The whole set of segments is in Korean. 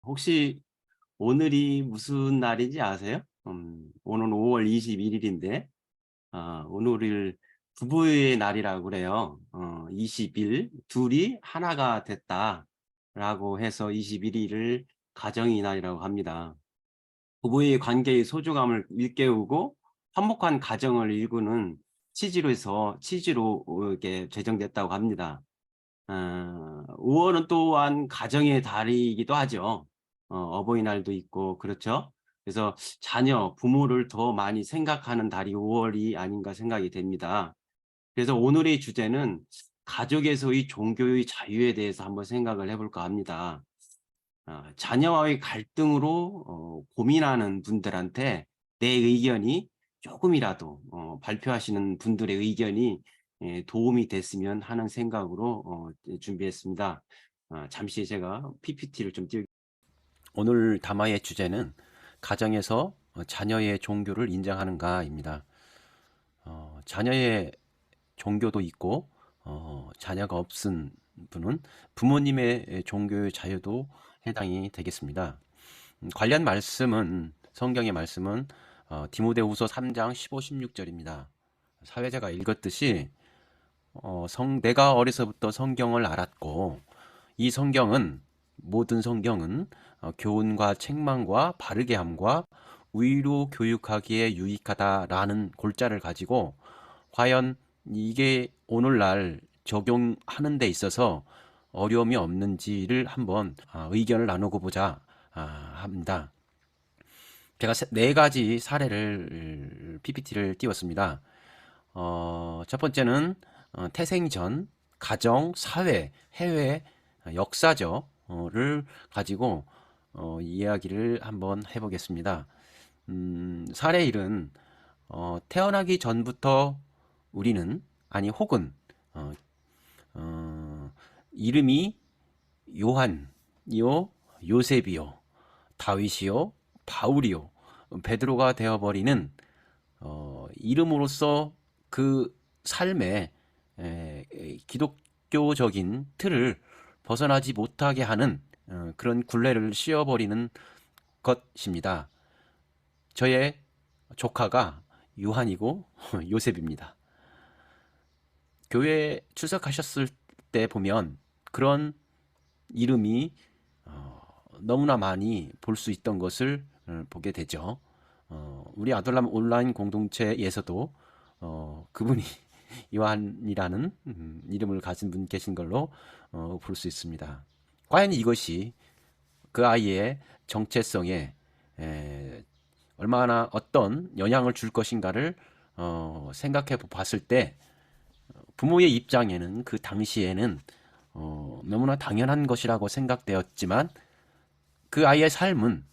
혹시 오늘이 무슨 날인지 아세요? 오늘 5월 21일인데, 오늘을 부부의 날이라고 그래요. 20일, 둘이 하나가 됐다라고 해서 21일을 가정의 날이라고 합니다. 부부의 관계의 소중함을 일깨우고 화목한 가정을 일구는 취지로 이렇게 제정됐다고 합니다. 5월은 또한 가정의 달이기도 하죠. 어버이날도 있고 그렇죠. 그래서 자녀, 부모를 더 많이 생각하는 달이 5월이 아닌가 생각이 됩니다. 그래서 오늘의 주제는 가족에서의 종교의 자유에 대해서 한번 생각을 해 볼까 합니다. 자녀와의 갈등으로 고민하는 분들한테 내 의견이 조금이라도 발표하시는 분들의 의견이 도움이 됐으면 하는 생각으로 준비했습니다. 잠시 제가 PPT를 좀 띄우 오늘 담화의 주제는 가정에서 자녀의 종교를 인정하는가입니다. 자녀의 종교도 있고 자녀가 없은 분은 부모님의 종교의 자유도 해당이 되겠습니다. 관련 말씀은 성경의 말씀은 디모데후서 3장 15, 16절입니다. 사회자가 읽었듯이 내가 어려서부터 성경을 알았고 이 성경은 모든 성경은 교훈과 책망과 바르게 함과 의로 교육하기에 유익하다라는 골자를 가지고 과연 이게 오늘날 적용하는 데 있어서 어려움이 없는지를 한번 의견을 나누고 보자 합니다. 제가 네 가지 사례를 PPT를 띄웠습니다. 첫 번째는 태생전, 가정, 사회, 해외, 역사적을 가지고 이야기를 한번 해보겠습니다. 사례 1은 태어나기 전부터 우리는 혹은 어, 이름이 요한이요, 요셉이요, 다윗이요, 바울이요, 베드로가 되어버리는 이름으로써 그 삶의 기독교적인 틀을 벗어나지 못하게 하는 그런 굴레를 씌워버리는 것입니다. 저의 조카가 요한이고 요셉입니다. 교회에 출석하셨을 때 보면 그런 이름이 너무나 많이 볼 수 있던 것을 보게 되죠. 우리 아들람 온라인 공동체에서도 그분이 요한이라는 이름을 가진 분 계신 걸로 볼 수 있습니다. 과연 이것이 그 아이의 정체성에 얼마나 어떤 영향을 줄 것인가를 생각해 봤을 때 부모의 입장에는 그 당시에는 너무나 당연한 것이라고 생각되었지만 그 아이의 삶은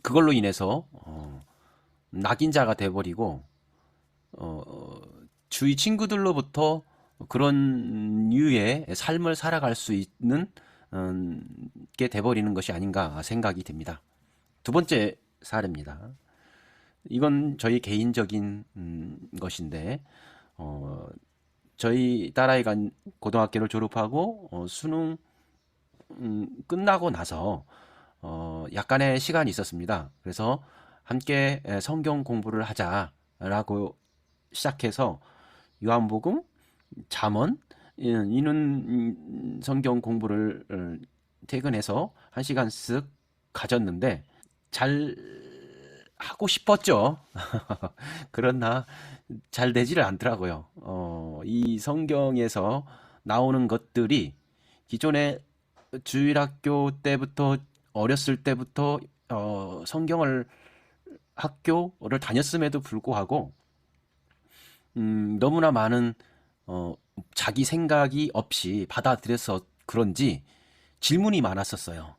그걸로 인해서 낙인자가 돼버리고 주위 친구들로부터 그런 류의 삶을 살아갈 수 있는 게 돼버리는 것이 아닌가 생각이 듭니다. 두 번째 사례입니다. 이건 저희 개인적인 것인데 저희 딸아이가 고등학교를 졸업하고 수능 끝나고 나서 약간의 시간이 있었습니다. 그래서 함께 성경 공부를 하자라고 시작해서 요한복음, 잠언, 이는 성경 공부를 퇴근해서 한 시간씩 가졌는데 잘 하고 싶었죠. 그러나 잘 되지를 않더라고요. 이 성경에서 나오는 것들이 기존에 주일학교 때부터 어렸을 때부터 성경을 학교를 다녔음에도 불구하고 너무나 많은 자기 생각이 없이 받아들여서 그런지 질문이 많았었어요.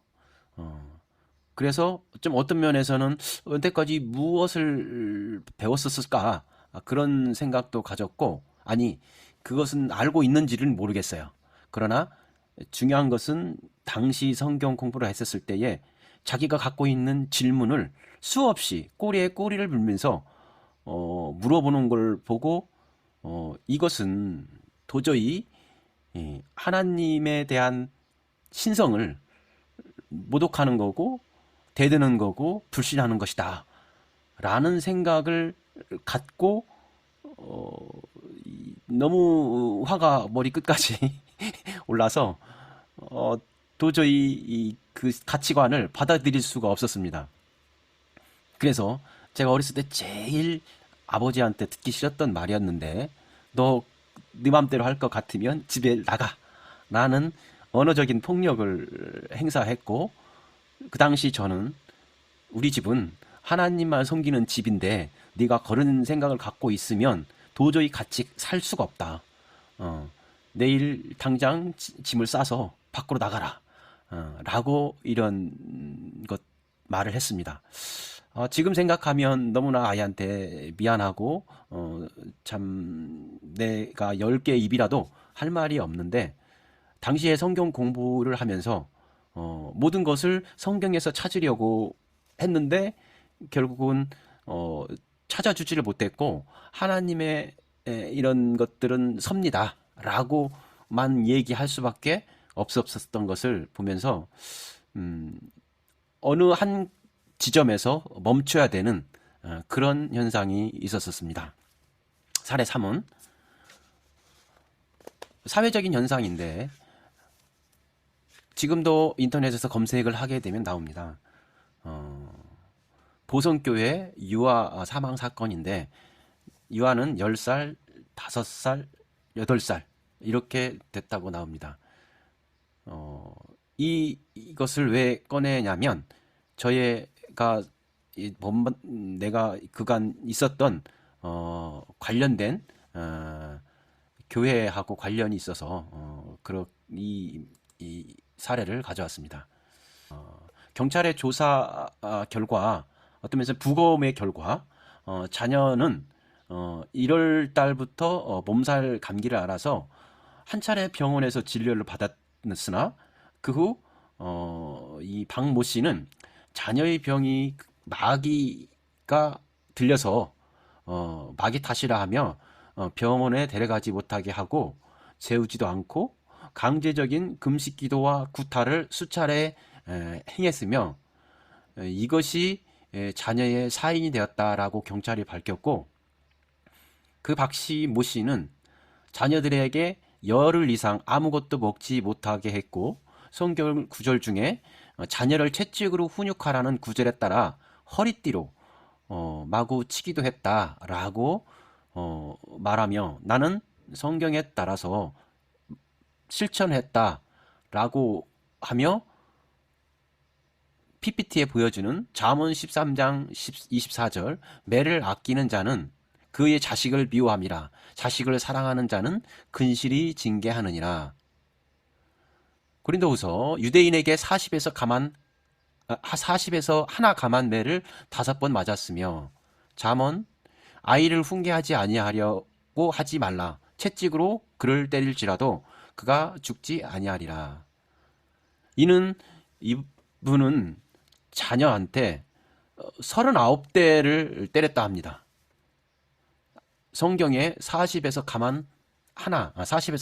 그래서 좀 어떤 면에서는 언제까지 무엇을 배웠었을까 그런 생각도 가졌고 아니 그것은 알고 있는지는 모르겠어요. 그러나 중요한 것은 당시 성경 공부를 했었을 때에 자기가 갖고 있는 질문을 수없이 꼬리에 꼬리를 물면서 물어보는 걸 보고 이것은 도저히 하나님에 대한 신성을 모독하는 거고 대드는 거고 불신하는 것이다 라는 생각을 갖고 너무 화가 머리 끝까지 올라서 도저히 그 가치관을 받아들일 수가 없었습니다. 그래서 제가 어렸을 때 제일 아버지한테 듣기 싫었던 말이었는데, 너 네 맘대로 할 것 같으면 집에 나가 라는 언어적인 폭력을 행사했고, 그 당시 저는 우리 집은 하나님만 섬기는 집인데 네가 그런 생각을 갖고 있으면 도저히 같이 살 수가 없다. 내일 당장 짐을 싸서 밖으로 나가라. 라고 이런 것 말을 했습니다. 지금 생각하면 너무나 아이한테 미안하고 참 내가 10개 입이라도 할 말이 없는데, 당시에 성경 공부를 하면서 모든 것을 성경에서 찾으려고 했는데 결국은 찾아주지를 못했고, 하나님의 이런 것들은 섭니다 라고만 얘기할 수밖에 없었던 것을 보면서 어느 한 지점에서 멈춰야 되는 그런 현상이 있었습니다. 사례 3은 사회적인 현상인데 지금도 인터넷에서 검색을 하게 되면 나옵니다. 보성교회 유아 사망 사건인데, 유아는 10살, 5살, 8살 이렇게 됐다고 나옵니다. 이것을 왜 꺼내냐면, 내가 그간 있었던 관련된 교회하고 관련이 있어서 이 사례를 가져왔습니다. 경찰의 조사 결과, 어떤 면에서 부검의 결과, 자녀는 1월 달부터 몸살 감기를 앓아서 한 차례 병원에서 진료를 받았으나 그 후 이 박모 씨는 자녀의 병이 마귀가 들려서 마귀 탓이라 하며 병원에 데려가지 못하게 하고 재우지도 않고 강제적인 금식 기도와 구타를 수차례 행했으며, 이것이 자녀의 사인이 되었다라고 경찰이 밝혔고, 그 박씨 모 씨는 자녀들에게 열흘 이상 아무것도 먹지 못하게 했고, 성경 구절 중에 자녀를 채찍으로 훈육하라는 구절에 따라 허리띠로 마구 치기도 했다라고 말하며, 나는 성경에 따라서 실천했다라고 하며 PPT에 보여주는 잠언 13장 24절, 매를 아끼는 자는 그의 자식을 미워함이라, 자식을 사랑하는 자는 근실히 징계하느니라. 고린도후서, 유대인에게 40에서 하나 감한 매를 5번 맞았으며, 잠언, 아이를 훈계하지 아니하려고 하지 말라, 채찍으로 그를 때릴지라도 그가 죽지 아니하리라. 이분은 자녀한테 39대를 때렸다 합니다. 성경에 40에서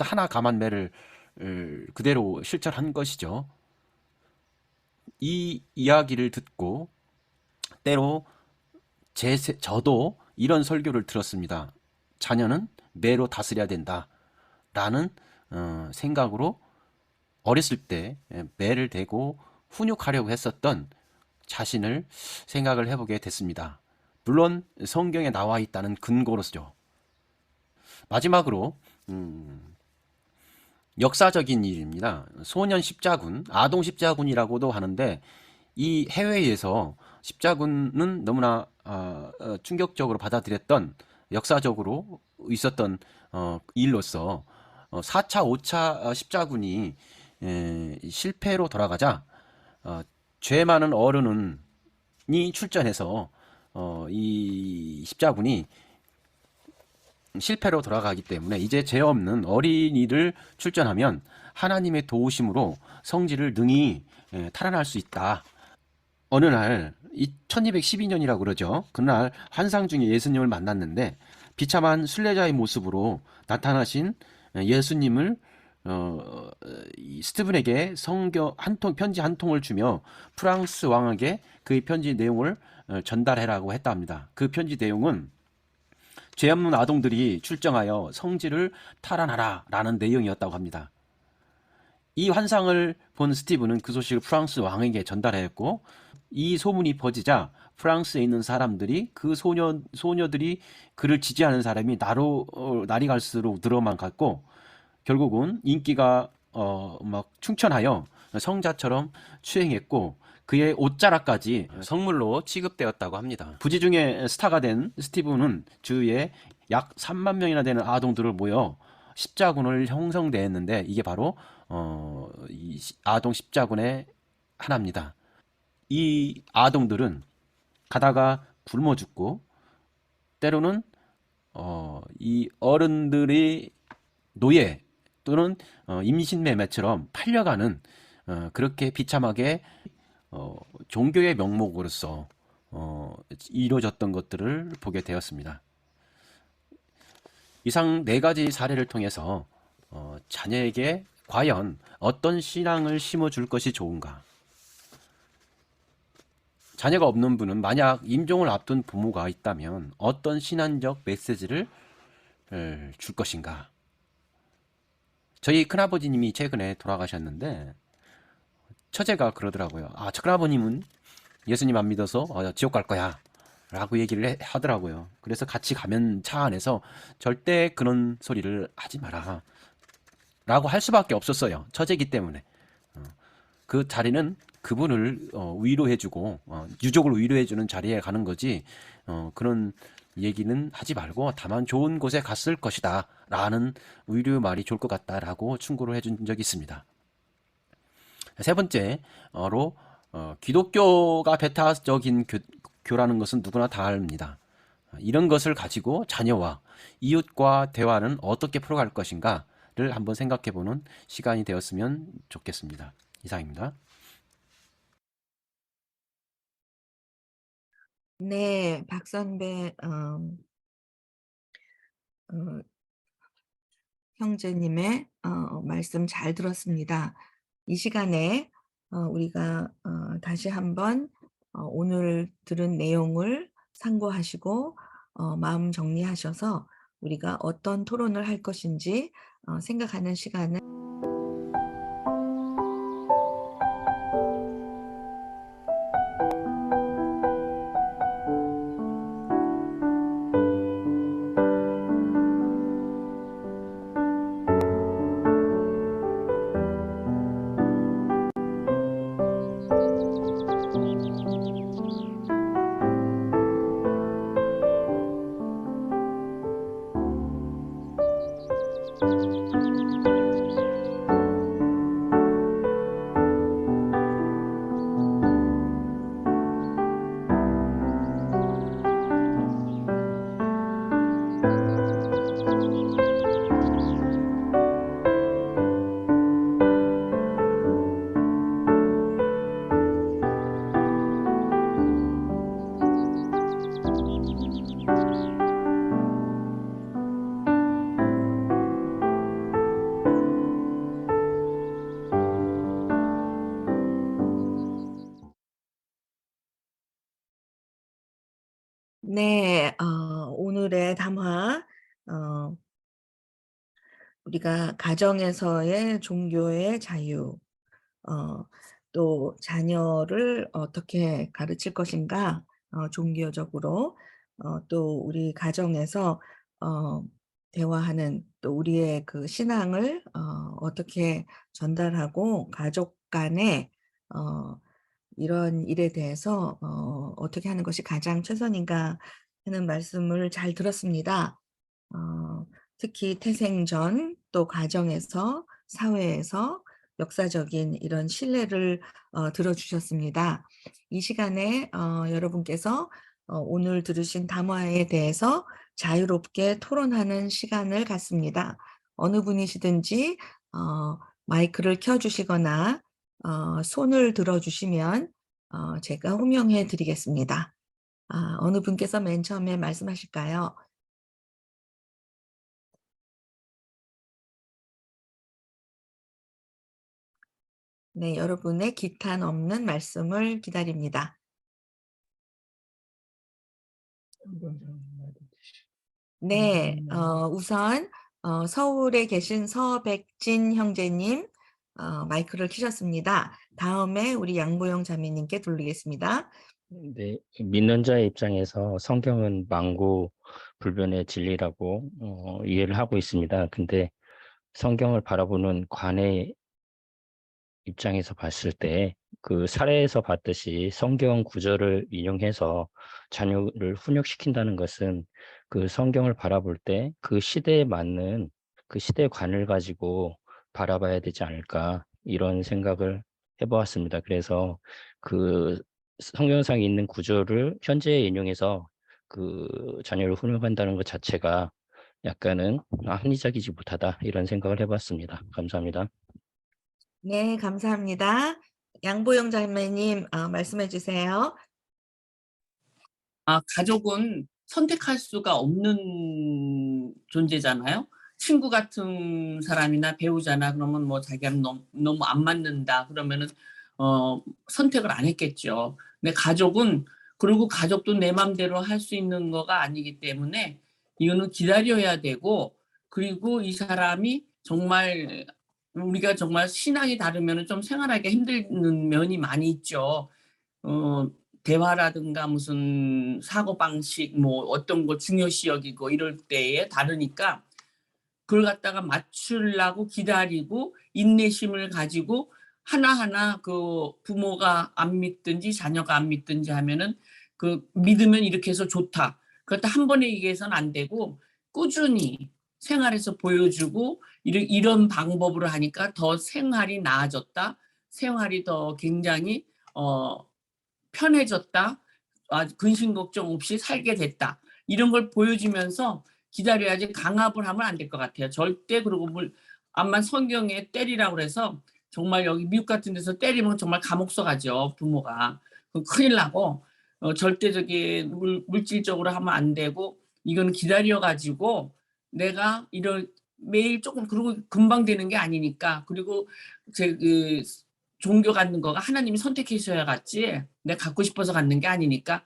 하나 감한 매를 그대로 실천한 것이죠. 이 이야기를 듣고 때로 저도 이런 설교를 들었습니다. 자녀는 매로 다스려야 된다 라는 생각으로 어렸을 때 매를 대고 훈육하려고 했었던 자신을 생각을 해보게 됐습니다. 물론 성경에 나와 있다는 근거로죠. 마지막으로 역사적인 일입니다. 소년 십자군, 아동 십자군이라고도 하는데, 이 해외에서 십자군은 너무나 충격적으로 받아들였던, 역사적으로 있었던 일로서 4차, 5차 십자군이 실패로 돌아가자 죄 많은 어른이 출전해서 이 십자군이 실패로 돌아가기 때문에 이제 죄 없는 어린이를 출전하면 하나님의 도우심으로 성질을 능히 탈환할 수 있다. 어느 날 1212년이라고 그러죠. 그날 환상 중에 예수님을 만났는데 비참한 순례자의 모습으로 나타나신 예수님을 이 스티븐에게 성경 한 통, 편지 한 통을 주며 프랑스 왕에게 그 편지 내용을 전달해라고 했다 합니다. 그 편지 내용은 죄 없는 아동들이 출정하여 성지를 탈환하라 라는 내용이었다고 합니다. 이 환상을 본 스티븐은 그 소식을 프랑스 왕에게 전달했고, 이 소문이 퍼지자 프랑스에 있는 사람들이 그 소녀들이 그를 지지하는 사람이 날이 갈수록 늘어만 갔고, 결국은 인기가 막 충천하여 성자처럼 추행했고, 그의 옷자락까지 성물로 취급되었다고 합니다. 부지 중에 스타가 된 스티븐은 주위에 약 3만 명이나 되는 아동들을 모여 십자군을 형성대했는데, 이게 바로 이 아동 십자군의 하나입니다. 이 아동들은 가다가 굶어 죽고, 때로는 이 어른들이 노예 또는 임신매매처럼 팔려가는, 그렇게 비참하게 종교의 명목으로서 이루어졌던 것들을 보게 되었습니다. 이상 네 가지 사례를 통해서 자녀에게 과연 어떤 신앙을 심어줄 것이 좋은가? 자녀가 없는 분은 만약 임종을 앞둔 부모가 있다면 어떤 신앙적 메시지를 줄 것인가? 저희 큰아버지님이 최근에 돌아가셨는데, 처제가 그러더라고요. 아, 저 큰아버님은 예수님 안 믿어서 지옥 갈 거야 라고 얘기를 하더라고요. 그래서 같이 가면 차 안에서 절대 그런 소리를 하지 마라 라고 할 수밖에 없었어요. 처제기 때문에. 그 자리는 그분을 위로해주고 유족을 위로해주는 자리에 가는 거지, 그런 얘기는 하지 말고 다만 좋은 곳에 갔을 것이다 라는 위로 말이 좋을 것 같다라고 충고를 해준 적이 있습니다. 세 번째로, 기독교가 배타적인 교라는 것은 누구나 다 압니다. 이런 것을 가지고 자녀와 이웃과 대화는 어떻게 풀어갈 것인가를 한번 생각해보는 시간이 되었으면 좋겠습니다. 이상입니다. 네, 박 선배, 어, 형제님의 말씀 잘 들었습니다. 이 시간에 우리가 다시 한번 오늘 들은 내용을 상고하시고 마음 정리하셔서 우리가 어떤 토론을 할 것인지 생각하는 시간을 네, 오늘의 담화 어, 우리가 가정에서의 종교의 자유, 어, 또 자녀를 어떻게 가르칠 것인가, 종교적으로, 또 우리 가정에서 어, 대화하는 또 우리의 그 신앙을 어떻게 전달하고 가족 간에 이런 일에 대해서 어떻게 하는 것이 가장 최선인가 하는 말씀을 잘 들었습니다. 특히 태생전 또 가정에서 사회에서 역사적인 이런 신뢰를 들어주셨습니다. 이 시간에 여러분께서 오늘 들으신 담화에 대해서 자유롭게 토론하는 시간을 갖습니다. 어느 분이시든지 마이크를 켜주시거나 손을 들어주시면 제가 호명해 드리겠습니다. 어느 분께서 맨 처음에 말씀하실까요? 네, 여러분의 기탄 없는 말씀을 기다립니다. 네, 우선 서울에 계신 서백진 형제님 마이크를 켜셨습니다. 다음에 우리 양보영 자매님께 돌리겠습니다. 네, 믿는 자의 입장에서 성경은 만고 불변의 진리라고 이해를 하고 있습니다. 근데 성경을 바라보는 관의 입장에서 봤을 때 그 사례에서 봤듯이 성경 구절을 인용해서 자녀를 훈육시킨다는 것은 그 성경을 바라볼 때 그 시대에 맞는 그 시대 관을 가지고 바라봐야 되지 않을까 이런 생각을 해보았습니다. 그래서 그 성경상에 있는 구절을 현재에 인용해서 그 자녀를 훈육한다는 것 자체가 약간은 합리적이지 못하다 이런 생각을 해봤습니다. 감사합니다. 네, 감사합니다. 양보영 자매님 말씀해 주세요. 가족은 선택할 수가 없는 존재잖아요. 친구 같은 사람이나 배우자나 그러면 뭐 자기랑 너무 안 맞는다 그러면은 선택을 안 했겠죠. 근데 가족은 그리고 가족도 내 맘대로 할 수 있는 거가 아니기 때문에 이거는 기다려야 되고 그리고 이 사람이 정말 우리가 정말 신앙이 다르면은 좀 생활하기가 힘든 면이 많이 있죠. 대화라든가 무슨 사고방식 뭐 어떤 거 중요시 여기고 이럴 때에 다르니까 그걸 갖다가 맞추려고 기다리고 인내심을 가지고 하나하나 그 부모가 안 믿든지 자녀가 안 믿든지 하면은 그 믿으면 이렇게 해서 좋다. 그것도 한 번에 얘기해서는 안 되고 꾸준히 생활에서 보여주고 이런 방법으로 하니까 더 생활이 나아졌다. 생활이 더 굉장히 편해졌다. 근심 걱정 없이 살게 됐다. 이런 걸 보여주면서 기다려야지 강압을 하면 안 될 것 같아요. 절대 그러고 암만 성경에 때리라고 그래서 정말 여기 미국 같은 데서 때리면 정말 감옥서 가죠. 부모가. 큰일 나고 절대적인 물질적으로 하면 안 되고 이건 기다려가지고 내가 이런 매일 조금 그리고 금방 되는 게 아니니까 그리고 그 종교 갖는 거가 하나님이 선택하셔야 갔지 내가 갖고 싶어서 갖는 게 아니니까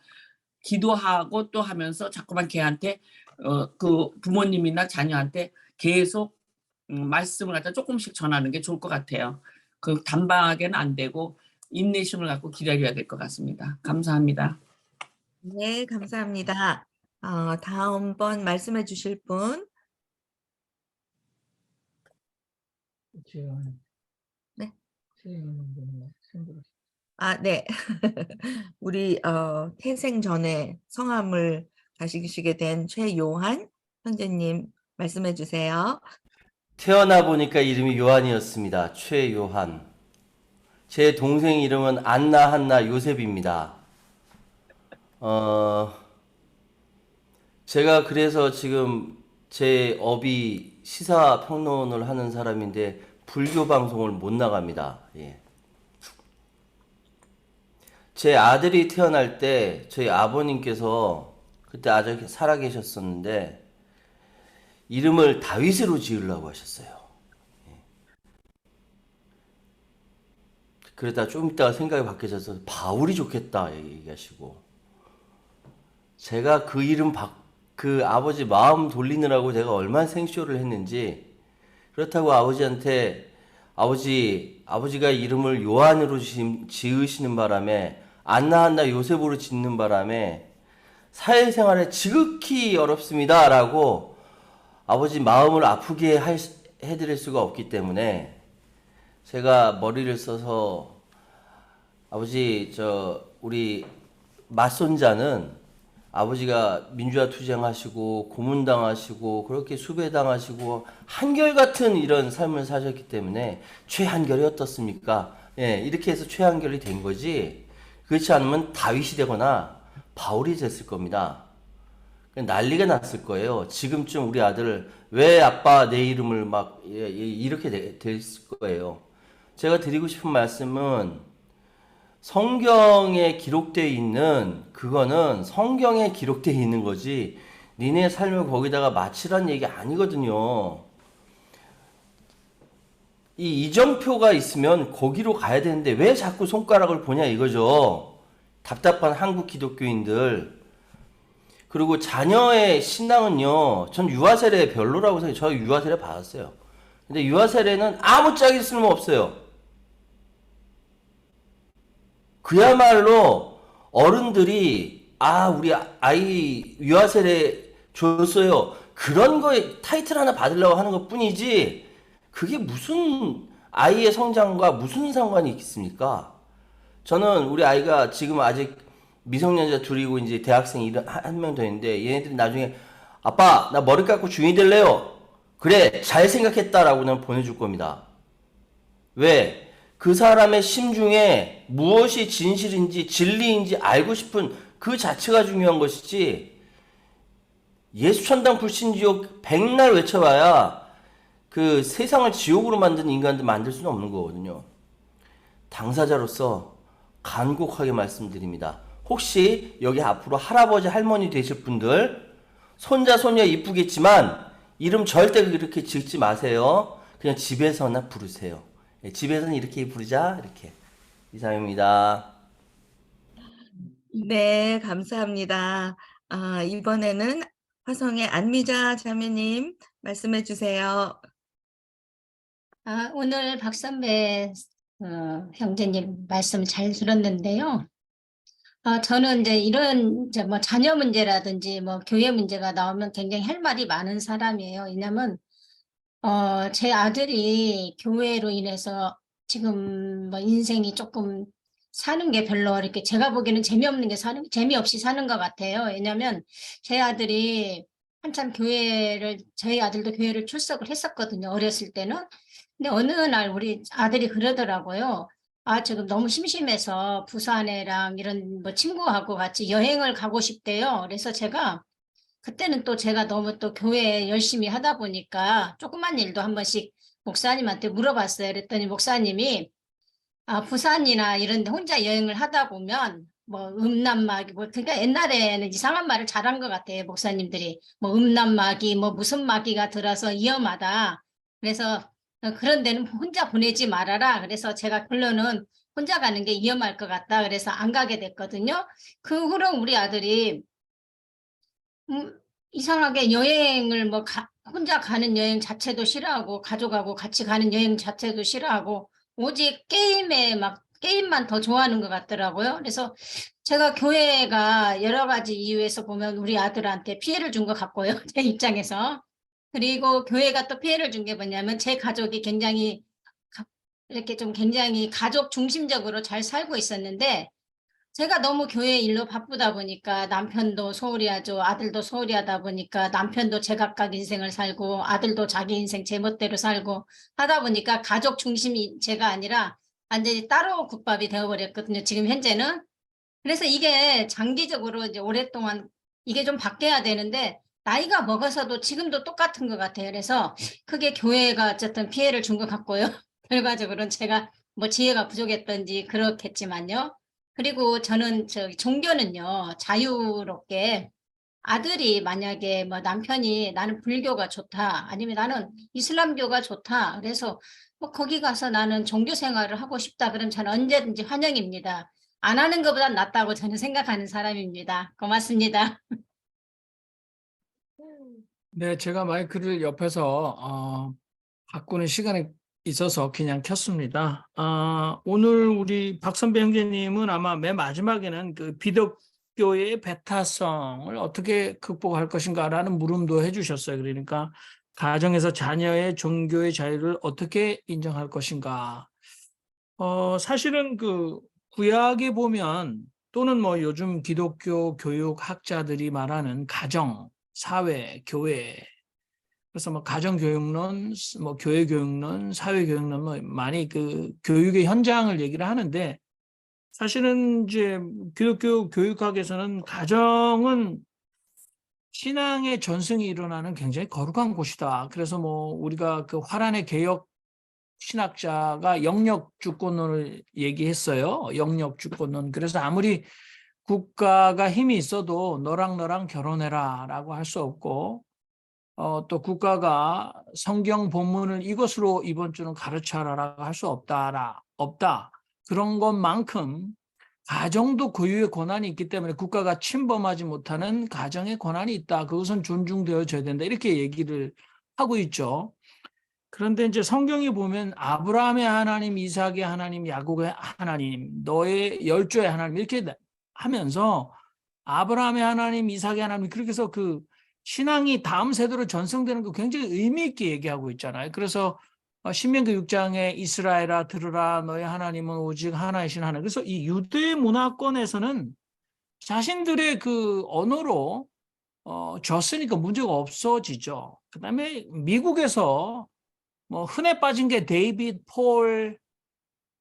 기도하고 또 하면서 자꾸만 걔한테 그 부모님이나 자녀한테 계속 말씀을 갖다 조금씩 전하는 게 좋을 것 같아요. 그 단박에는 안 되고 인내심을 갖고 기다려야 될 것 같습니다. 감사합니다. 네, 감사합니다. 다음번 말씀해 주실 분. 네. 네. 우리 태생 전에 성함을 가지시게 된 최요한 형제님 말씀해 주세요. 태어나 보니까 이름이 요한이었습니다. 최요한. 제 동생 이름은 안나 한나 요셉입니다. 제가 그래서 지금 제 업이 시사평론을 하는 사람인데 불교 방송을 못 나갑니다. 예. 제 아들이 태어날 때 저희 아버님께서 그때 아직 살아계셨었는데 이름을 다윗으로 지으려고 하셨어요. 그러다 좀 있다가 생각이 바뀌어져서 바울이 좋겠다 얘기하시고 제가 그 이름 그 아버지 마음 돌리느라고 제가 얼마나 생쇼를 했는지 그렇다고 아버지한테 아버지가 이름을 요한으로 지으시는 바람에 안나 한나 요셉으로 짓는 바람에 사회생활에 지극히 어렵습니다 라고 아버지 마음을 아프게 해드릴 수가 없기 때문에 제가 머리를 써서 아버지 우리 맞손자는 아버지가 민주화 투쟁하시고 고문당하시고 그렇게 수배당하시고 한결같은 이런 삶을 사셨기 때문에 최한결이 어떻습니까? 예, 이렇게 해서 최한결이 된 거지 그렇지 않으면 다윗이 되거나 바울이 됐을 겁니다. 난리가 났을 거예요. 지금쯤 우리 아들 왜 아빠 내 이름을 막 이렇게 됐을 거예요. 제가 드리고 싶은 말씀은 성경에 기록되어 있는 그거는 성경에 기록되어 있는 거지 니네 삶을 거기다가 마치란 얘기 아니거든요. 이 이정표가 있으면 거기로 가야 되는데 왜 자꾸 손가락을 보냐 이거죠. 답답한 한국 기독교인들. 그리고 자녀의 신앙은요, 전 유아 세례 별로라고 생각해요. 저 유아 세례 받았어요. 근데 유아 세례는 아무짝에 쓸모없어요. 그야말로 어른들이 우리 아이 유아 세례 줬어요. 그런 거에 타이틀 하나 받으려고 하는 것 뿐이지, 그게 무슨 아이의 성장과 무슨 상관이 있습니까? 저는 우리 아이가 지금 아직 미성년자 둘이고 이제 대학생 한 명 더 있는데, 얘네들이 나중에 아빠 나 머리 깎고 중이 될래요. 그래 잘 생각했다라고 는 보내줄 겁니다. 왜? 그 사람의 심중에 무엇이 진실인지 진리인지 알고 싶은 그 자체가 중요한 것이지, 예수 천당 불신지옥 백날 외쳐봐야 그 세상을 지옥으로 만드는 인간들 만들 수는 없는 거거든요. 당사자로서 간곡하게 말씀드립니다. 혹시 여기 앞으로 할아버지 할머니 되실 분들, 손자 손녀 이쁘겠지만 이름 절대 그렇게 짓지 마세요. 그냥 집에서나 부르세요. 집에서는 이렇게 부르자, 이렇게. 이상입니다. 네, 감사합니다. 이번에는 화성의 안미자 자매님 말씀해 주세요. 오늘 박선배 형제님 말씀 잘 들었는데요. 저는 이제 이런 이제 뭐 자녀 문제라든지 뭐 교회 문제가 나오면 굉장히 할 말이 많은 사람이에요. 왜냐면 제 아들이 교회로 인해서 지금 뭐 인생이 조금 사는 게 별로 이렇게 제가 보기에는 재미없는 게 재미없이 사는 것 같아요. 왜냐면 제 아들이 한참 저희 아들도 교회를 출석을 했었거든요. 어렸을 때는. 근데 어느 날 우리 아들이 그러더라고요. 지금 너무 심심해서 부산에랑 이런 뭐 친구하고 같이 여행을 가고 싶대요. 그래서 그때는 또 제가 너무 또 교회 열심히 하다 보니까 조그만 일도 한 번씩 목사님한테 물어봤어요. 그랬더니 목사님이 부산이나 이런 데 혼자 여행을 하다 보면 뭐 음란마귀 그러니까 옛날에는 이상한 말을 잘한 것 같아요. 목사님들이 뭐 음란마귀 뭐 무슨 마귀가 들어서 위험하다. 그래서 그런 데는 혼자 보내지 말아라. 그래서 제가 결론은 혼자 가는 게 위험할 것 같다. 그래서 안 가게 됐거든요. 그 후로 우리 아들이 이상하게 여행을 혼자 가는 여행 자체도 싫어하고 가족하고 같이 가는 여행 자체도 싫어하고 오직 게임만 더 좋아하는 것 같더라고요. 그래서 제가 교회가 여러 가지 이유에서 보면 우리 아들한테 피해를 준 것 같고요. 제 입장에서. 그리고 교회가 또 피해를 준 게 뭐냐면 제 가족이 굉장히 이렇게 좀 굉장히 가족 중심적으로 잘 살고 있었는데 제가 너무 교회 일로 바쁘다 보니까 남편도 소홀히 하죠. 아들도 소홀히 하다 보니까 남편도 제각각 인생을 살고 아들도 자기 인생 제멋대로 살고 하다 보니까 가족 중심이 제가 아니라 완전히 따로 국밥이 되어버렸거든요. 지금 현재는. 그래서 이게 장기적으로 이제 오랫동안 이게 좀 바뀌어야 되는데 나이가 먹어서도 지금도 똑같은 것 같아요. 그래서 크게 교회가 어쨌든 피해를 준 것 같고요. 결과적으로는 제가 뭐 지혜가 부족했던지 그렇겠지만요. 그리고 저는 종교는요, 자유롭게 아들이 만약에 뭐 남편이 나는 불교가 좋다, 아니면 나는 이슬람교가 좋다, 그래서 뭐 거기 가서 나는 종교 생활을 하고 싶다, 그럼 저는 언제든지 환영입니다. 안 하는 것보다 낫다고 저는 생각하는 사람입니다. 고맙습니다. 네, 제가 마이크를 옆에서 바꾸는 시간이 있어서 그냥 켰습니다. 오늘 우리 박선배 형제님은 아마 맨 마지막에는 그 기독교의 배타성을 어떻게 극복할 것인가라는 물음도 해주셨어요. 그러니까 가정에서 자녀의 종교의 자유를 어떻게 인정할 것인가. 사실은 그 구약에 보면 또는 뭐 요즘 기독교 교육학자들이 말하는 가정, 사회, 교회, 그래서 뭐 가정교육론, 뭐 교회교육론, 사회교육론 뭐 많이 그 교육의 현장을 얘기를 하는데 사실은 이제 기독교 교육학에서는 가정은 신앙의 전승이 일어나는 굉장히 거룩한 곳이다. 그래서 뭐 우리가 그 화란의 개혁 신학자가 영역주권론을 얘기했어요. 영역주권론. 그래서 아무리 국가가 힘이 있어도 너랑 결혼해라 라고 할 수 없고 또 국가가 성경 본문을 이것으로 이번 주는 가르쳐라라고 할 수 없다. 그런 것만큼 가정도 고유의 권한이 있기 때문에 국가가 침범하지 못하는 가정의 권한이 있다. 그것은 존중되어져야 된다. 이렇게 얘기를 하고 있죠. 그런데 이제 성경에 보면 아브라함의 하나님, 이삭의 하나님, 야곱의 하나님, 너의 열조의 하나님 이렇게 하면서 아브라함의 하나님, 이삭의 하나님 그렇게 해서 그 신앙이 다음 세대로 전승되는 거 굉장히 의미 있게 얘기하고 있잖아요. 그래서 신명기 6장에 이스라엘아 들으라 너의 하나님은 오직 하나이신 하나님. 그래서 이 유대 문화권에서는 자신들의 그 언어로 줬으니까 문제가 없어지죠. 그다음에 미국에서 뭐 흔해 빠진 게 데이빗, 폴,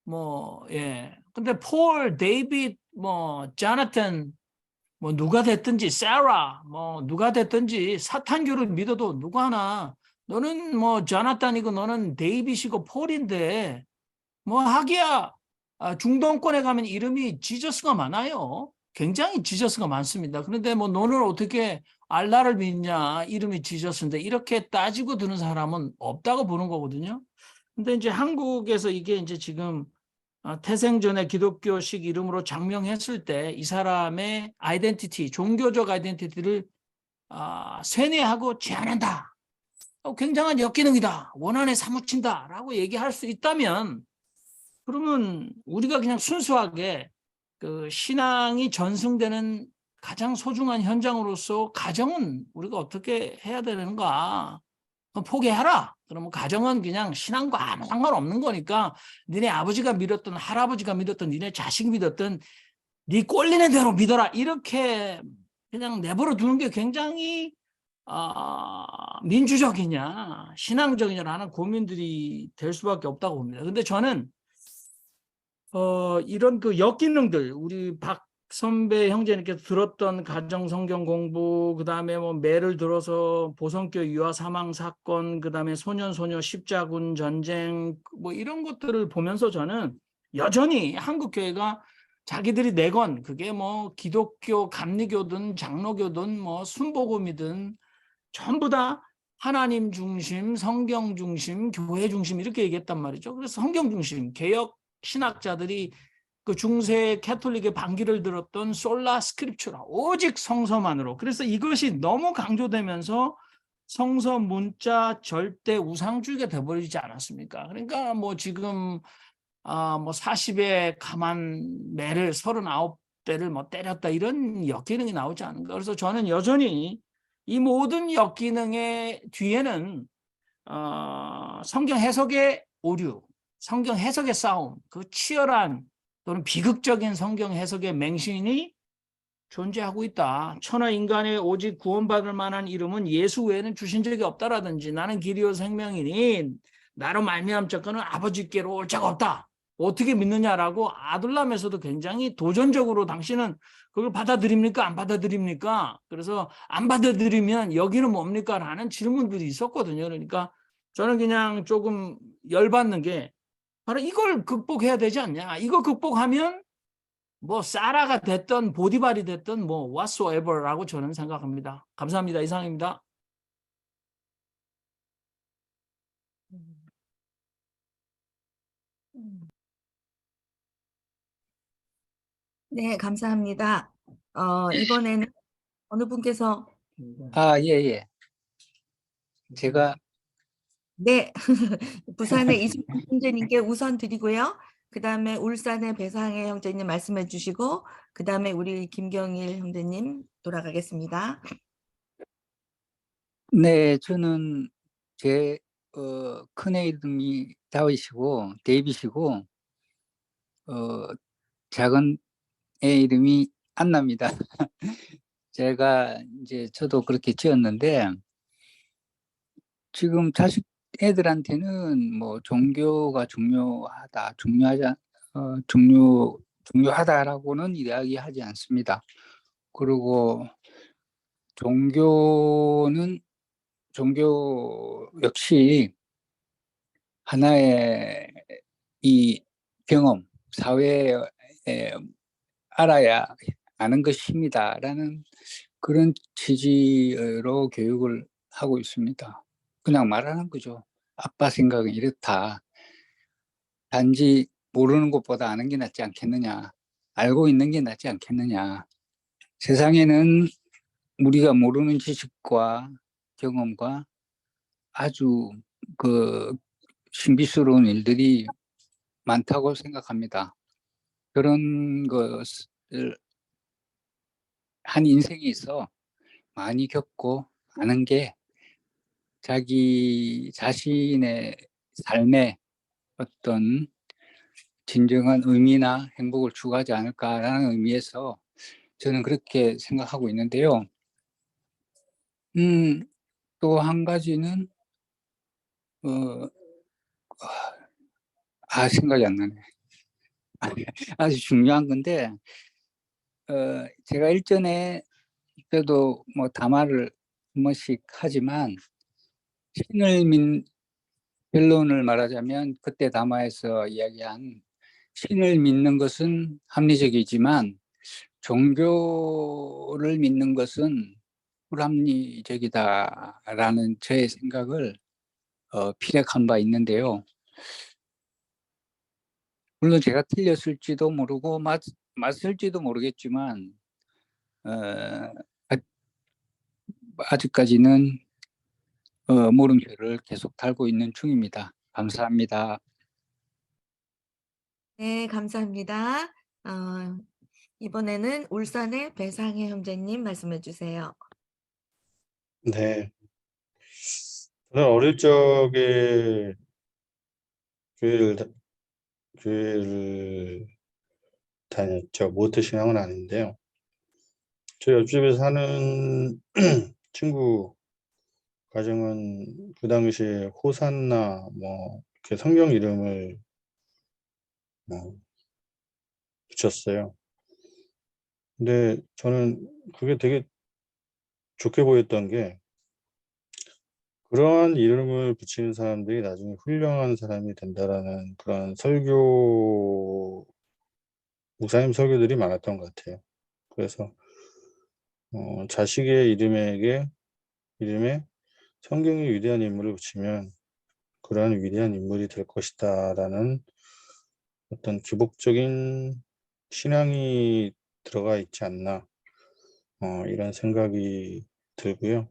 근데 폴, 데이빗, 자나탄, 누가 됐든지, 세라, 누가 됐든지 사탄교를 믿어도 누구 하나, 너는 자나탄이고 너는 데이빗이고 폴인데, 하기야, 중동권에 가면 이름이 지저스가 많아요. 굉장히 지저스가 많습니다. 그런데 너는 어떻게 알라를 믿냐? 이름이 지저스인데 이렇게 따지고 드는 사람은 없다고 보는 거거든요. 근데 이제 한국에서 이게 이제 지금 태생전에 기독교식 이름으로 장명했을 때 이 사람의 아이덴티티, 종교적 아이덴티티를 세뇌하고 제한한다. 굉장한 역기능이다. 원한에 사무친다라고 얘기할 수 있다면 그러면 우리가 그냥 순수하게 그 신앙이 전승되는 가장 소중한 현장으로서 가정은 우리가 어떻게 해야 되는가? 포기해라. 그러면 가정은 그냥 신앙과 아무 상관없는 거니까 니네 아버지가 믿었던 할아버지가 믿었던 니네 자식이 믿었던 네 꼴리는 대로 믿어라. 이렇게 그냥 내버려 두는 게 굉장히 민주적이냐 신앙적이냐라는 고민들이 될 수밖에 없다고 봅니다. 근데 저는 이런 그 역기능들 우리 박 선배 형제님께서 들었던 가정 성경 공부 그다음에 매를 들어서 보성교 유아 사망 사건 그다음에 소년 십자군 전쟁 이런 것들을 보면서 저는 여전히 한국 교회가 자기들이 내건 그게 기독교 감리교든 장로교든 순복음이든 전부 다 하나님 중심, 성경 중심, 교회 중심 이렇게 얘기했단 말이죠. 그래서 성경 중심, 개혁 신학자들이 그 중세 캐톨릭의 반기를 들었던 솔라 스크립처라 오직 성서만으로. 그래서 이것이 너무 강조되면서 성서 문자 절대 우상주의가 돼버리지 않았습니까? 그러니까 지금 40에 가만 매를 39대를 때렸다 이런 역기능이 나오지 않은가. 그래서 저는 여전히 이 모든 역기능의 뒤에는 성경 해석의 오류, 성경 해석의 싸움, 그 치열한 또는 비극적인 성경 해석의 맹신이 존재하고 있다. 천하 인간의 오직 구원받을 만한 이름은 예수 외에는 주신 적이 없다라든지 나는 길이요 생명이니 나로 말미암자거는 아버지께로 올 자가 없다. 어떻게 믿느냐라고 아둘람에서도 굉장히 도전적으로 당신은 그걸 받아들입니까? 안 받아들입니까? 그래서 안 받아들이면 여기는 뭡니까? 라는 질문들이 있었거든요. 그러니까 저는 그냥 조금 열받는 게 바로 이걸 극복해야 되지 않냐. 이거 극복하면 사라가 됐든 보디발이 됐든 whatsoever라고 저는 생각합니다. 감사합니다. 이상입니다. 네, 감사합니다. 이번에는 어느 분께서 예. 제가 네, 부산의 이승훈 형제님께 우선 드리고요. 그 다음에 울산의 배상혜 형제님 말씀해 주시고 그 다음에 우리 김경일 형제님 돌아가겠습니다. 네, 저는 제 큰애 이름이 다윗이고 데이빗이고 작은 애 이름이 안나입니다. 제가 저도 그렇게 지었는데 지금 자식 애들한테는 종교가 중요하다라고는 이야기하지 않습니다. 그리고 종교 역시 하나의 이 경험, 사회에 알아야 아는 것입니다라는 그런 취지로 교육을 하고 있습니다. 그냥 말하는 거죠. 아빠 생각은 이렇다. 단지 모르는 것보다 아는 게 낫지 않겠느냐. 알고 있는 게 낫지 않겠느냐. 세상에는 우리가 모르는 지식과 경험과 아주 그 신비스러운 일들이 많다고 생각합니다. 그런 것을 한 인생에 있어 많이 겪고 아는 게 자기 자신의 삶에 어떤 진정한 의미나 행복을 추구하지 않을까라는 의미에서 저는 그렇게 생각하고 있는데요. 또 한 가지는 생각이 안 나네. 아주 중요한 건데 제가 일전에 그래도 뭐 담화를 한 번씩 하지만 결론을 말하자면 그때 담화에서 이야기한 신을 믿는 것은 합리적이지만 종교를 믿는 것은 불합리적이다라는 저의 생각을 피력한 바 있는데요. 물론 제가 틀렸을지도 모르고 맞을지도 모르겠지만 아직까지는 물음표를 계속 달고 있는 중입니다. 감사합니다. 네, 감사합니다. 이번에는 울산의 배상혜 형제님 말씀해 주세요. 네. 저는 어릴 적에 교회를 다녔죠. 모태 신앙은 아닌데요. 저희 옆집에 사는 친구 가정은 그 당시에 호산나 뭐 이렇게 성경 이름을 붙였어요. 근데 저는 그게 되게 좋게 보였던 게 그러한 이름을 붙이는 사람들이 나중에 훌륭한 사람이 된다라는 그런 목사님 설교들이 많았던 것 같아요. 그래서 자식의 이름에 성경의 위대한 인물을 붙이면 그러한 위대한 인물이 될 것이다라는 어떤 기복적인 신앙이 들어가 있지 않나 이런 생각이 들고요.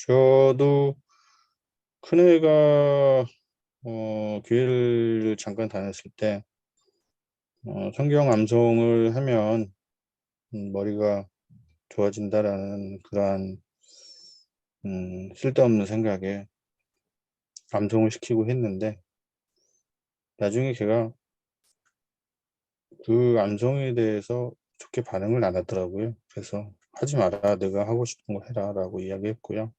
저도 큰애가 교회를 잠깐 다녔을 때 성경 암송을 하면 머리가 좋아진다라는 그러한 쓸데없는 생각에 암송을 시키고 했는데 나중에 걔가 그 암송에 대해서 좋게 반응을 안 하더라고요. 그래서 하지 마라, 내가 하고 싶은 거 해라 라고 이야기했고요.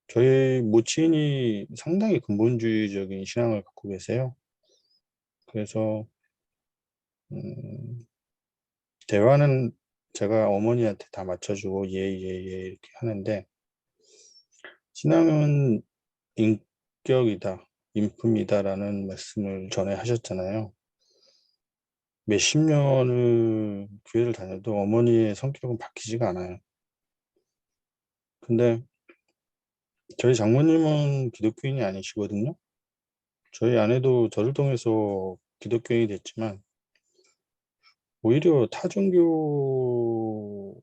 저희 모친이 상당히 근본주의적인 신앙을 갖고 계세요. 그래서 대화는 제가 어머니한테 다 맞춰주고 예 이렇게 하는데 신앙은 인격이다, 인품이다라는 말씀을 전에 하셨잖아요. 몇십 년을 교회를 다녀도 어머니의 성격은 바뀌지가 않아요. 근데 저희 장모님은 기독교인이 아니시거든요. 저희 아내도 저를 통해서 기독교인이 됐지만 오히려 타종교인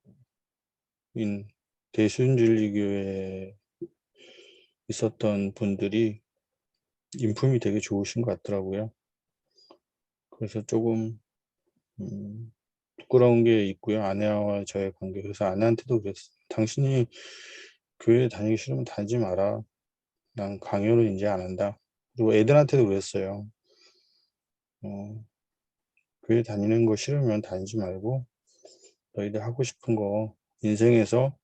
대순진리교회에 있었던 분들이 인품이 되게 좋으신 것 같더라고요. 그래서 조금 부끄러운 게 있고요. 아내와 저의 관계. 그래서 아내한테도 그랬어요. 당신이 교회 다니기 싫으면 다니지 마라. 난 강요는 이제 안 한다. 그리고 애들한테도 그랬어요. 교회 다니는 거 싫으면 다니지 말고 너희들 하고 싶은 거 인생에서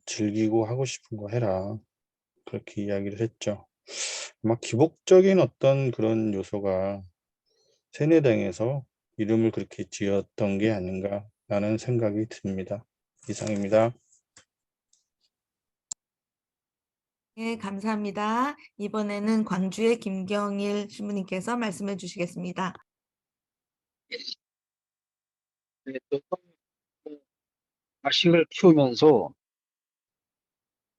즐기고 하고 싶은 거 해라. 그렇게 이야기를 했죠. 아마 기복적인 어떤 그런 요소가 세뇌당에서 이름을 그렇게 지었던 게 아닌가라는 생각이 듭니다. 이상입니다. 네, 감사합니다. 이번에는 광주의 김경일 신부님께서 말씀해 주시겠습니다. 네, 또 자식을 키우면서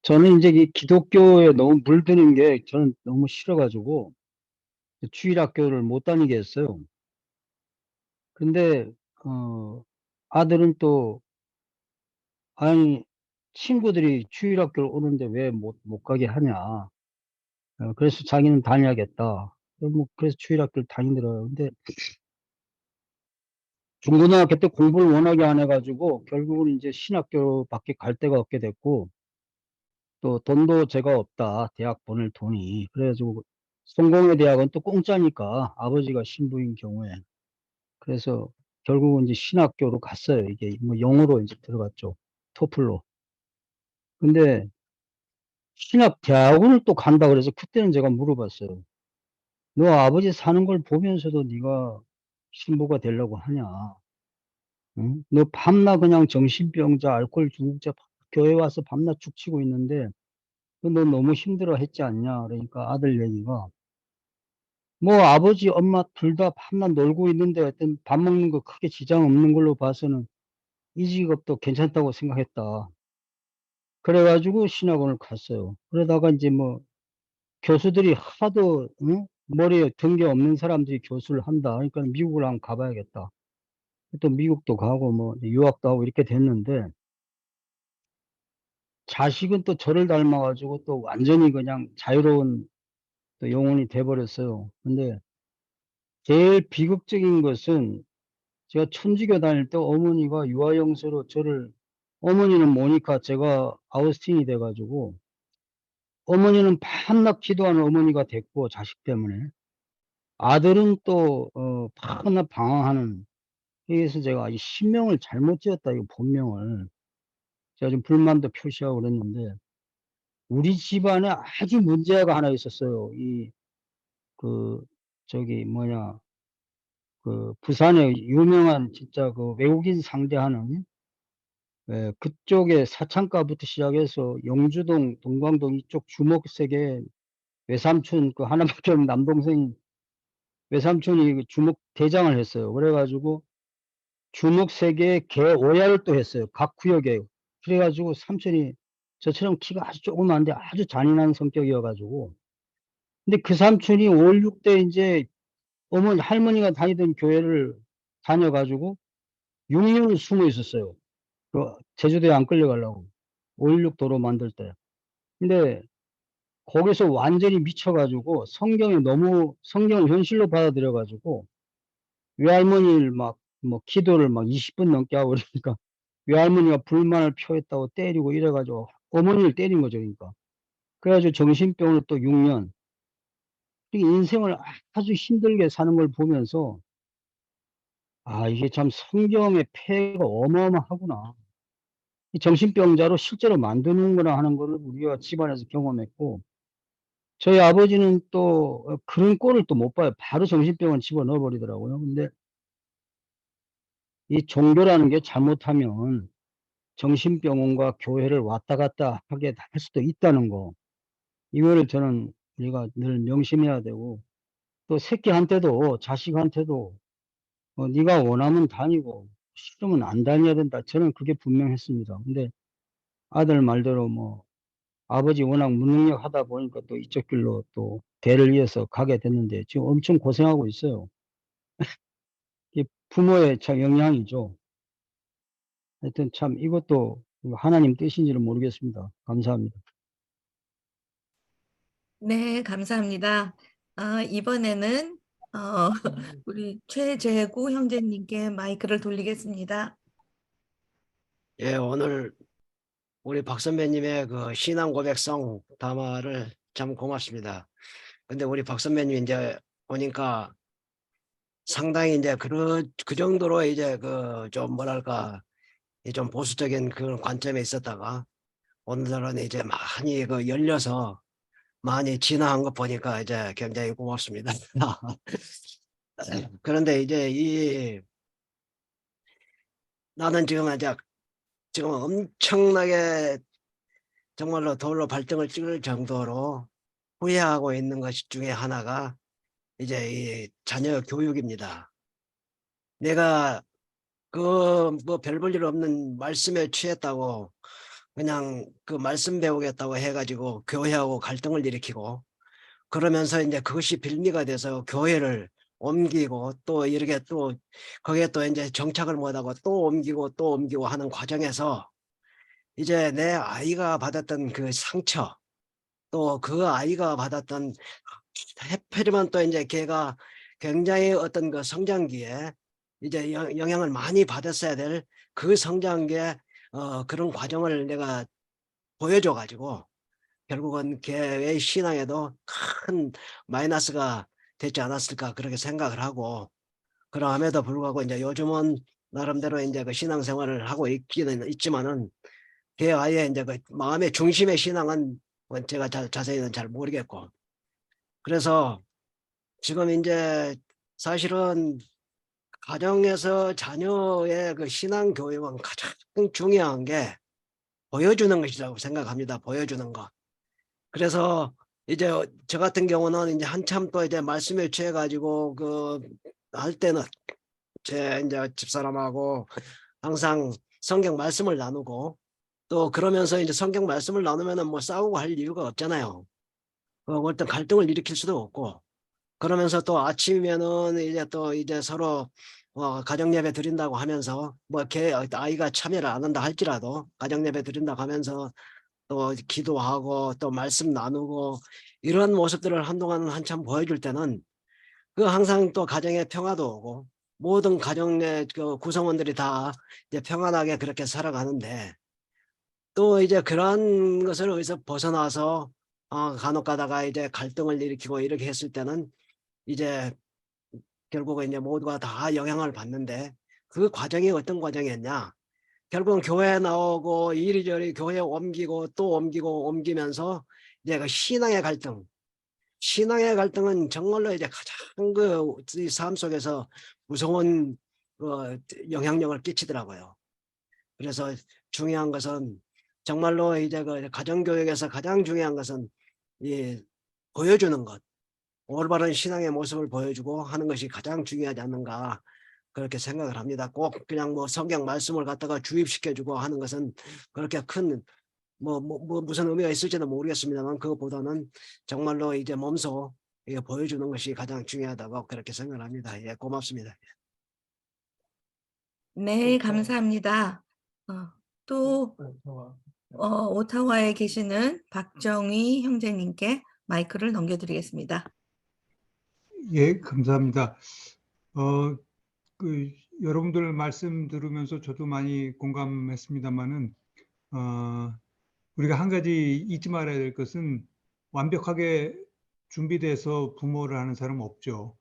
저는 이제 이 기독교에 너무 물드는 게 저는 너무 싫어가지고 주일학교를 못 다니게 했어요. 근데 아들은 또 아니 친구들이 주일학교를 오는데 왜 못 가게 하냐. 그래서 자기는 다녀야겠다. 그래서 주일학교를 다니더라고요. 근데 중고등학교 때 공부를 워낙에 안 해가지고 결국은 이제 신학교밖에 갈 데가 없게 됐고 또 돈도 제가 없다. 대학 보낼 돈이. 그래가지고 성공회 대학은 또 공짜니까 아버지가 신부인 경우에. 그래서 결국은 이제 신학교로 갔어요. 이게 뭐 영어로 이제 들어갔죠. 토플로. 근데 신학 대학원을 또 간다 그래서 그때는 제가 물어봤어요. 너 아버지 사는 걸 보면서도 네가 신부가 되려고 하냐? 응? 너 밤낮 그냥 정신병자, 알코올 중독자 교회 와서 밤낮 죽치고 있는데 너 너무 힘들어 했지 않냐? 그러니까 아들 얘기가 뭐 아버지 엄마 둘 다 밤낮 놀고 있는데 어떤 밥 먹는 거 크게 지장 없는 걸로 봐서는 이 직업도 괜찮다고 생각했다. 그래가지고 신학원을 갔어요. 그러다가 이제 뭐 교수들이 하도 응? 머리에 든 게 없는 사람들이 교수를 한다. 그러니까 미국을 한번 가봐야겠다. 또 미국도 가고 뭐 유학도 하고 이렇게 됐는데 자식은 또 저를 닮아가지고 또 완전히 그냥 자유로운 또 영혼이 돼버렸어요. 근데 제일 비극적인 것은 제가 천주교 다닐 때 어머니가 유아용서로 저를 어머니는 모니카 제가 아우스틴이 돼가지고 어머니는 밤낮 기도하는 어머니가 됐고 자식 때문에 아들은 또 밤낮 방황하는 그래서 제가 이 신명을 잘못 지었다 이거 본명을 제가 좀 불만도 표시하고 그랬는데 우리 집안에 아주 문제가 하나 있었어요. 그 저기 뭐냐 그 부산에 유명한 진짜 그 외국인 상대하는 그쪽에 사창가부터 시작해서 영주동, 동광동 이쪽 주목세계 외삼촌 그 하나밖에 없는 남동생이 외삼촌이 그 주목 대장을 했어요. 그래가지고 주목세계에 개 오야를 또 했어요. 각 구역에. 그래가지고 삼촌이 저처럼 키가 아주 조그만데 아주 잔인한 성격이어가지고 근데 그 삼촌이 5, 6대 이제 어머니 할머니가 다니던 교회를 다녀가지고 6년을 숨어 있었어요. 그 제주도에 안 끌려가려고 516 도로 만들 때. 근데 거기서 완전히 미쳐가지고 성경에 너무 성경을 현실로 받아들여가지고 외할머니를 막 뭐 기도를 막 20분 넘게 하고 그러니까 외할머니가 불만을 표했다고 때리고 이래가지고 어머니를 때린 거죠. 그러니까. 그래가지고 정신병을 또 6년. 인생을 아주 힘들게 사는 걸 보면서 아, 이게 참 성경의 폐해가 어마어마하구나. 이 정신병자로 실제로 만드는구나 하는 거를 우리가 집안에서 경험했고, 저희 아버지는 또 그런 꼴을 또 못 봐요. 바로 정신병원 집어넣어 버리더라고요. 근데 이 종교라는 게 잘못하면 정신병원과 교회를 왔다 갔다 하게 할 수도 있다는 거. 이거를 저는 우리가 늘 명심해야 되고, 또 새끼한테도 자식한테도 네가 원하면 다니고 싫으면 안 다녀야 된다. 저는 그게 분명했습니다. 근데 아들 말대로 뭐 아버지 워낙 무능력하다 보니까 또 이쪽 길로 또 대를 이어서 가게 됐는데 지금 엄청 고생하고 있어요. 이게 부모의 참 영향이죠. 하여튼 참 이것도 하나님 뜻인지는 모르겠습니다. 감사합니다. 네, 감사합니다. 이번에는 우리 최재구 형제님께 마이크를 돌리겠습니다. 예, 오늘 우리 박 선배님의 그 신앙 고백성 담화를 참 고맙습니다. 근데 우리 박 선배님 이제 오니까 상당히 이제 그 정도로 이제 그 좀 뭐랄까 좀 보수적인 그런 관점에 있었다가 오늘은 이제 많이 그 열려서 많이 진화한 거 보니까 이제 굉장히 고맙습니다. 그런데 이제 나는 지금 엄청나게 정말로 돌로 발등을 찍을 정도로 후회하고 있는 것 중에 하나가 이제 이 자녀 교육입니다. 내가 그 뭐 별 볼 일 없는 말씀에 취했다고 그냥 그 말씀 배우겠다고 해가지고 교회하고 갈등을 일으키고 그러면서 이제 그것이 빌미가 돼서 교회를 옮기고 또 이렇게 또 거기에 또 이제 정착을 못하고 또 옮기고 하는 과정에서 이제 내 아이가 받았던 그 상처 또 그 아이가 받았던 해필이면 또 이제 걔가 굉장히 어떤 그 성장기에 이제 영향을 많이 받았어야 될 그 성장기에 그런 과정을 내가 보여줘 가지고 결국은 걔의 신앙에도 큰 마이너스가 되지 않았을까 그렇게 생각을 하고 그럼에도 불구하고 이제 요즘은 나름대로 이제 그 신앙생활을 하고 있기는 있지만은 걔 아이의 이제 그 마음의 중심의 신앙은 뭐 제가 자세히는 잘 모르겠고 그래서 지금 이제 사실은 가정에서 자녀의 그 신앙 교육은 가장 중요한 게 보여주는 것이라고 생각합니다. 보여주는 것. 그래서 이제 저 같은 경우는 이제 한참 또 이제 말씀에 취해 가지고 그 할 때는 제 이제 집사람하고 항상 성경 말씀을 나누고 또 그러면서 이제 성경 말씀을 나누면은 뭐 싸우고 할 이유가 없잖아요. 어떤 갈등을 일으킬 수도 없고 그러면서 또 아침이면은 이제 또 이제 서로 가정 예배 드린다고 하면서 뭐 걔 아이가 참여를 안 한다 할지라도 가정 예배 드린다고 하면서 또 기도하고 또 말씀 나누고 이런 모습들을 한동안 한참 보여줄 때는 그 항상 또 가정에 평화도 오고 모든 가정의 그 구성원들이 다 이제 평안하게 그렇게 살아가는데 또 이제 그런 것을 어디서 벗어나서 간혹 가다가 이제 갈등을 일으키고 이렇게 했을 때는 이제 결국은 이제 모두가 다 영향을 받는데 그 과정이 어떤 과정이었냐? 결국은 교회에 나오고 이리저리 교회에 옮기고 또 옮기면서 이제 그 신앙의 갈등은 정말로 이제 가장 이 삶 속에서 무서운 영향력을 끼치더라고요. 그래서 중요한 것은 정말로 이제 그 가정교육에서 가장 중요한 것은 이 보여주는 것, 올바른 신앙의 모습을 보여주고 하는 것이 가장 중요하지 않는가 그렇게 생각을 합니다. 꼭 그냥 뭐 성경 말씀을 갖다가 주입시켜주고 하는 것은 그렇게 큰 무슨 의미가 있을지는 모르겠습니다만 그것보다는 정말로 이제 몸소 이게 보여주는 것이 가장 중요하다고 그렇게 생각을 합니다. 예, 고맙습니다. 네, 감사합니다. 또 오타와에 계시는 박정희 형제님께 마이크를 넘겨드리겠습니다. 예, 감사합니다. 여러분들 말씀 들으면서 저도 많이 공감했습니다만은, 우리가 한 가지 잊지 말아야 될 것은 완벽하게 준비돼서 부모를 하는 사람은 없죠.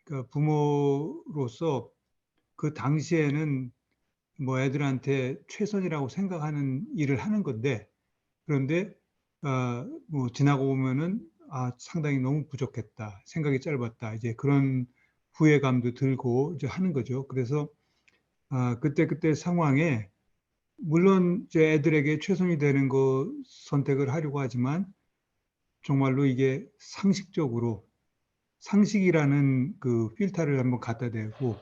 그러니까 부모로서 그 당시에는 뭐 애들한테 최선이라고 생각하는 일을 하는 건데, 그런데 뭐 지나고 보면은 상당히 너무 부족했다, 생각이 짧았다, 이제 그런 후회감도 들고 이제 하는 거죠. 그래서 그때 상황에 물론 이제 애들에게 최선이 되는 거 선택을 하려고 하지만 정말로 이게 상식이라는 그 필터를 한번 갖다 대고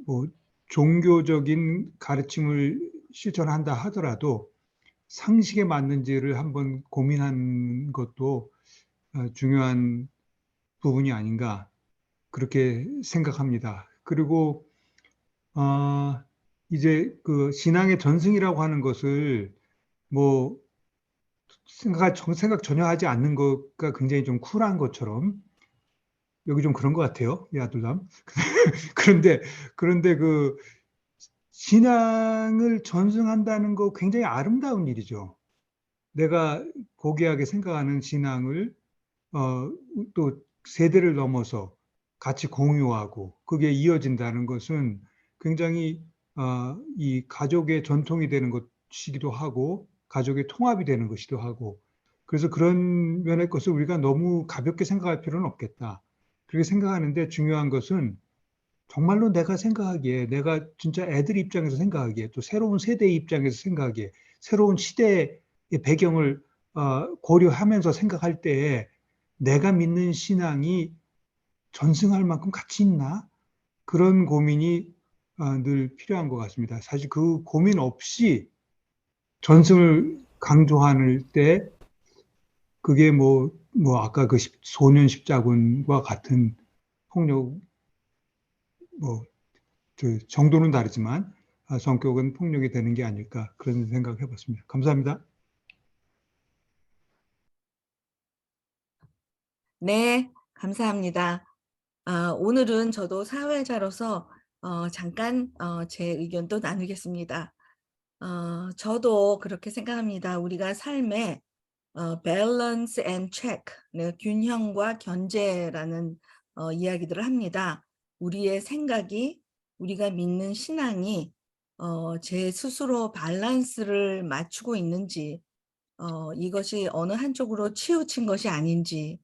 뭐 종교적인 가르침을 실천한다 하더라도 상식에 맞는지를 한번 고민하는 것도 중요한 부분이 아닌가 그렇게 생각합니다. 그리고 이제 그 신앙의 전승이라고 하는 것을 뭐 생각 전혀 하지 않는 것가 굉장히 좀 쿨한 것처럼 여기 좀 그런 것 같아요, 이 아들람. 그런데 그 신앙을 전승한다는 거 굉장히 아름다운 일이죠. 내가 고귀하게 생각하는 신앙을 또 세대를 넘어서 같이 공유하고 그게 이어진다는 것은 굉장히 이 가족의 전통이 되는 것이기도 하고 가족의 통합이 되는 것이기도 하고 그래서 그런 면의 것을 우리가 너무 가볍게 생각할 필요는 없겠다. 그렇게 생각하는데 중요한 것은 정말로 내가 생각하기에 내가 진짜 애들 입장에서 생각하기에 또 새로운 세대의 입장에서 생각하기에 새로운 시대의 배경을 고려하면서 생각할 때에 내가 믿는 신앙이 전승할 만큼 가치 있나? 그런 고민이 늘 필요한 것 같습니다. 사실 그 고민 없이 전승을 강조할 때 그게 아까 그 소년 십자군과 같은 폭력, 정도는 다르지만 성격은 폭력이 되는 게 아닐까 그런 생각을 해봤습니다. 감사합니다. 네, 감사합니다. 오늘은 저도 사회자로서 잠깐 제 의견도 나누겠습니다. 저도 그렇게 생각합니다. 우리가 삶에 balance and check, 네, 균형과 견제라는 이야기들을 합니다. 우리의 생각이, 우리가 믿는 신앙이 제 스스로 밸런스를 맞추고 있는지, 이것이 어느 한쪽으로 치우친 것이 아닌지,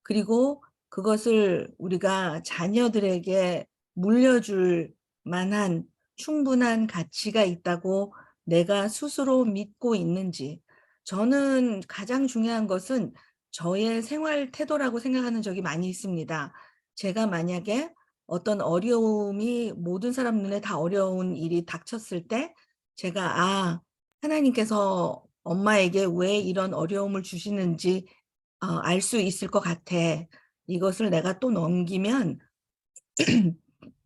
그리고 그것을 우리가 자녀들에게 물려줄 만한 충분한 가치가 있다고 내가 스스로 믿고 있는지, 저는 가장 중요한 것은 저의 생활 태도라고 생각하는 적이 많이 있습니다. 제가 만약에 어떤 어려움이 모든 사람 눈에 다 어려운 일이 닥쳤을 때 제가 하나님께서 엄마에게 왜 이런 어려움을 주시는지 알 수 있을 것 같아. 이것을 내가 또 넘기면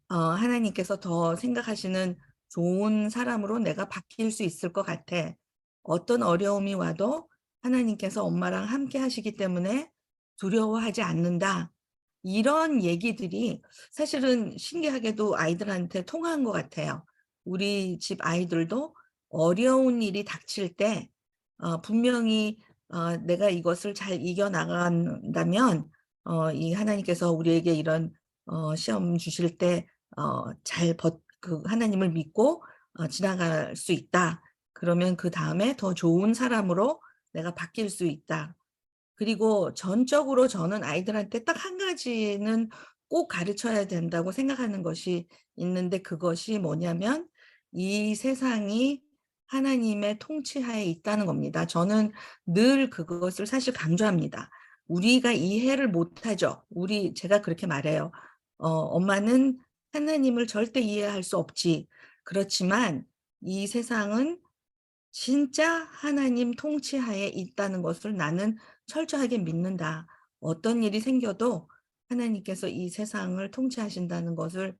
하나님께서 더 생각하시는 좋은 사람으로 내가 바뀔 수 있을 것 같아. 어떤 어려움이 와도 하나님께서 엄마랑 함께 하시기 때문에 두려워하지 않는다. 이런 얘기들이 사실은 신기하게도 아이들한테 통한 것 같아요. 우리 집 아이들도 어려운 일이 닥칠 때 분명히 내가 이것을 잘 이겨나간다면 이 하나님께서 우리에게 이런 시험 주실 때 그 하나님을 믿고 지나갈 수 있다. 그러면 그 다음에 더 좋은 사람으로 내가 바뀔 수 있다. 그리고 전적으로 저는 아이들한테 딱 한 가지는 꼭 가르쳐야 된다고 생각하는 것이 있는데 그것이 뭐냐면 이 세상이 하나님의 통치하에 있다는 겁니다. 저는 늘 그것을 사실 강조합니다. 우리가 이해를 못하죠. 제가 그렇게 말해요. 엄마는 하나님을 절대 이해할 수 없지. 그렇지만 이 세상은 진짜 하나님 통치하에 있다는 것을 나는 철저하게 믿는다. 어떤 일이 생겨도 하나님께서 이 세상을 통치하신다는 것을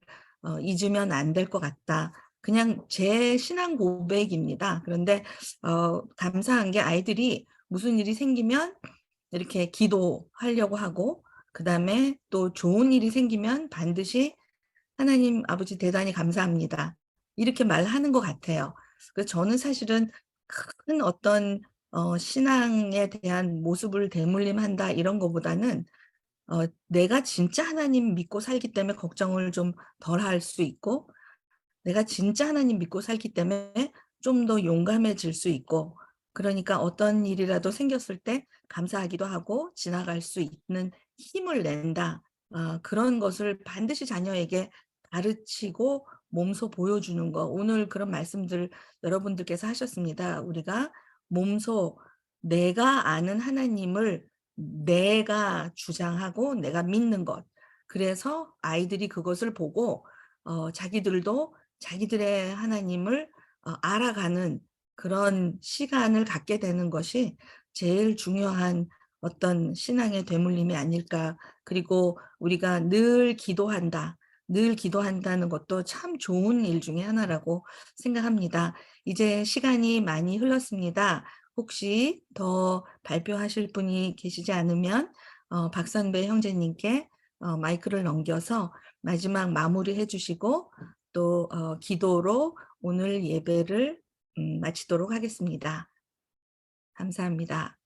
잊으면 안 될 것 같다. 그냥 제 신앙 고백입니다. 그런데 감사한 게 아이들이 무슨 일이 생기면 이렇게 기도하려고 하고 그다음에 또 좋은 일이 생기면 반드시 하나님 아버지 대단히 감사합니다. 이렇게 말하는 것 같아요. 그래서 저는 사실은 큰 어떤 신앙에 대한 모습을 대물림한다 이런 것보다는 내가 진짜 하나님 믿고 살기 때문에 걱정을 좀 덜 할 수 있고 내가 진짜 하나님 믿고 살기 때문에 좀 더 용감해질 수 있고 그러니까 어떤 일이라도 생겼을 때 감사하기도 하고 지나갈 수 있는 힘을 낸다. 그런 것을 반드시 자녀에게 가르치고 몸소 보여주는 거. 오늘 그런 말씀들 여러분들께서 하셨습니다. 우리가 몸소 내가 아는 하나님을 내가 주장하고 내가 믿는 것. 그래서 아이들이 그것을 보고 자기들도 자기들의 하나님을 알아가는 그런 시간을 갖게 되는 것이 제일 중요한 어떤 신앙의 되물림이 아닐까. 그리고 우리가 늘 기도한다. 늘 기도한다는 것도 참 좋은 일 중에 하나라고 생각합니다. 이제 시간이 많이 흘렀습니다. 혹시 더 발표하실 분이 계시지 않으면 박선배 형제님께 마이크를 넘겨서 마지막 마무리해 주시고 또 기도로 오늘 예배를 마치도록 하겠습니다. 감사합니다.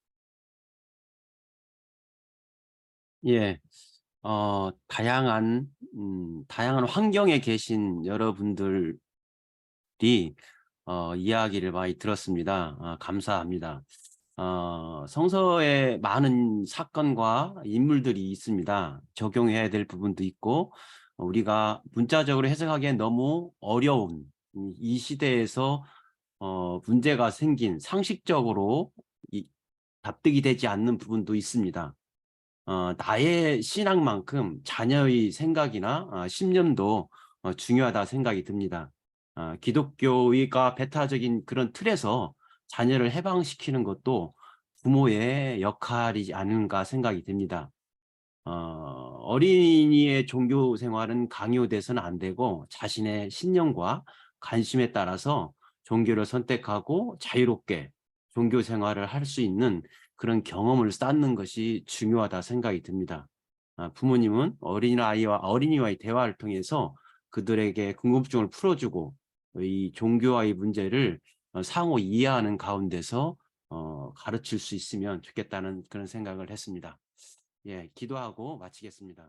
예, 다양한 환경에 계신 여러분들이 이야기를 많이 들었습니다. 감사합니다. 성서에 많은 사건과 인물들이 있습니다. 적용해야 될 부분도 있고 우리가 문자적으로 해석하기엔 너무 어려운 이 시대에서 문제가 생긴 상식적으로 납득이 되지 않는 부분도 있습니다. 나의 신앙만큼 자녀의 생각이나 신념도 중요하다 생각이 듭니다. 기독교가 배타적인 그런 틀에서 자녀를 해방시키는 것도 부모의 역할이지 않은가 생각이 듭니다. 어린이의 종교 생활은 강요돼서는 안 되고 자신의 신념과 관심에 따라서 종교를 선택하고 자유롭게 종교 생활을 할 수 있는 그런 경험을 쌓는 것이 중요하다 생각이 듭니다. 부모님은 어린이와의 대화를 통해서 그들에게 궁금증을 풀어주고 이 종교와의 문제를 상호 이해하는 가운데서 가르칠 수 있으면 좋겠다는 그런 생각을 했습니다. 예, 기도하고 마치겠습니다.